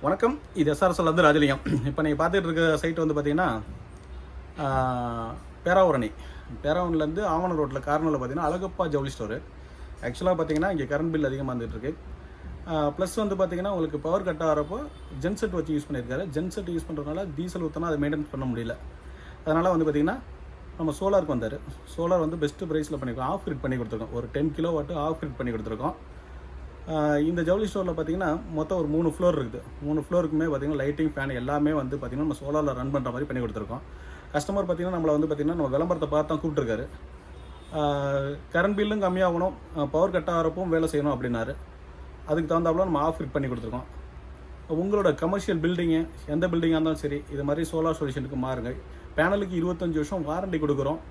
வணக்கம். இது எஸ்ஆர்எஸ்லேருந்து ராஜலிங்கம். இப்போ நீங்கள் பார்த்துட்டு இருக்க சைட் வந்து பார்த்தீங்கன்னா பேராவூர்லேருந்து ஆவணம் ரோட்டில் கார்னரில் பார்த்தீங்கன்னா அழகப்பா ஜவுளி ஸ்டோரு. ஆக்சுவலாக பார்த்தீங்கன்னா இங்கே கரண்ட் பில் அதிகமாக வந்துட்டுருக்கு. ப்ளஸ் வந்து பார்த்தீங்கன்னா உங்களுக்கு பவர் கட் ஆகிறப்போ ஜென்செட் வச்சு யூஸ் பண்ணியிருக்காரு. ஜென்செட் யூஸ் பண்ணுறதுனால டீசல் ஊற்றினா அதை மெயின்டைன் பண்ண முடியல. அதனால் வந்து பார்த்திங்கன்னா நம்ம சோலாருக்கு வந்தார். சோலார் வந்து பெஸ்ட்டு ப்ரைஸில் பண்ணியிருக்கோம். ஆஃப் கிரிட் பண்ணி கொடுத்துருக்கோம். ஒரு 10 கிலோவாட் ஆஃப் கிரிட் பண்ணி கொடுத்துருக்கோம். இந்த ஜவுளி ஸ்டோரில் பார்த்தீங்கன்னா மொத்தம் ஒரு 3 ஃப்ளோர் இருக்குது. 3 ஃப்ளோருக்குமே பார்த்தீங்கன்னா லைட்டிங், ஃபேன் எல்லாமே வந்து பார்த்திங்கன்னா நம்ம சோலாரில் ரன் பண்ணுற மாதிரி பண்ணி கொடுத்துருக்கோம். கஸ்டமர் பார்த்திங்கன்னா நம்மளை வந்து பார்த்திங்கன்னா நம்ம விளம்பரத்தை பார்த்து தான் கூப்பிட்டுருக்காரு. கரண்ட் பில்லும் கம்மியாகணும், பவர் கட் ஆகிறப்பவும் வேலை செய்யணும் அப்படின்னாரு. அதுக்கு தகுந்தாப்புல நம்ம ஆஃப் ஃபிட் பண்ணி கொடுத்துருக்கோம். உங்களோட கமர்ஷியல் பில்டிங்கு எந்த பில்டிங்காக இருந்தாலும் சரி இது மாதிரி சோலார் சொல்யூஷனுக்கு மாறுங்க. பேனலுக்கு 25 வருஷம் வாரண்டி கொடுக்குறோம்.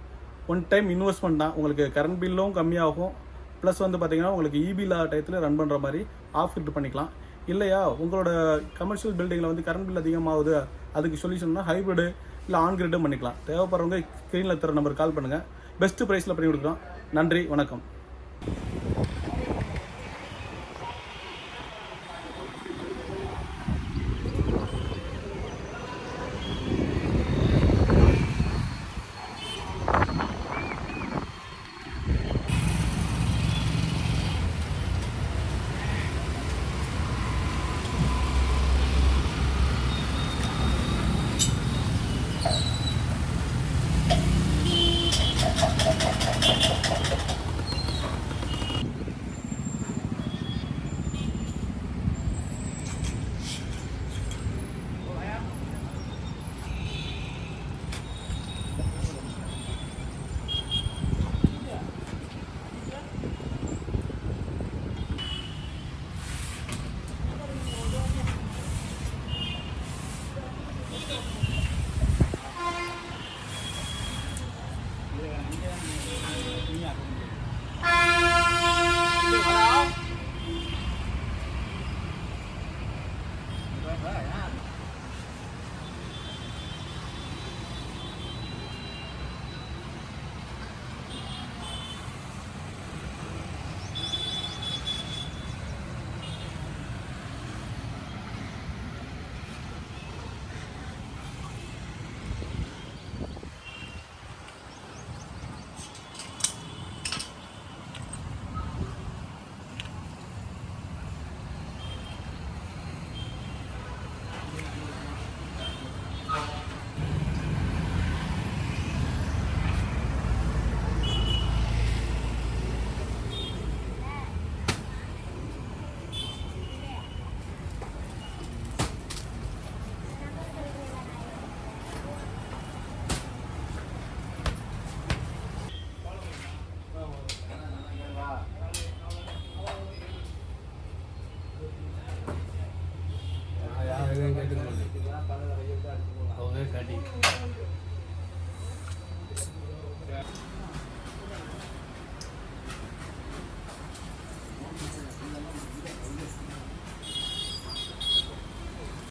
ஒன் டைம் இன்வெஸ்ட்மெண்ட் தான். உங்களுக்கு கரண்ட் பில்லும் கம்மியாகும். ப்ளஸ் வந்து பார்த்திங்கன்னா உங்களுக்கு இபிலா டயத்தில் ரன் பண்ணுற மாதிரி ஆஃப் ஃபிட் பண்ணிக்கலாம். இல்லையா உங்களோட கமர்ஷியல் பில்டிங்கில் வந்து கரண்ட் பில் அதிகமாகுது, அதுக்கு சொல்யூஷன்னா ஹைப்ரிடு இல்லை ஆன் கிரிட்டும் பண்ணிக்கலாம். தேவைப்படுறவங்க ஸ்க்ரீனில் தர நம்பர் கால் பண்ணுங்கள். பெஸ்ட்டு ப்ரைஸில் பண்ணி கொடுக்குறோம். நன்றி, வணக்கம்.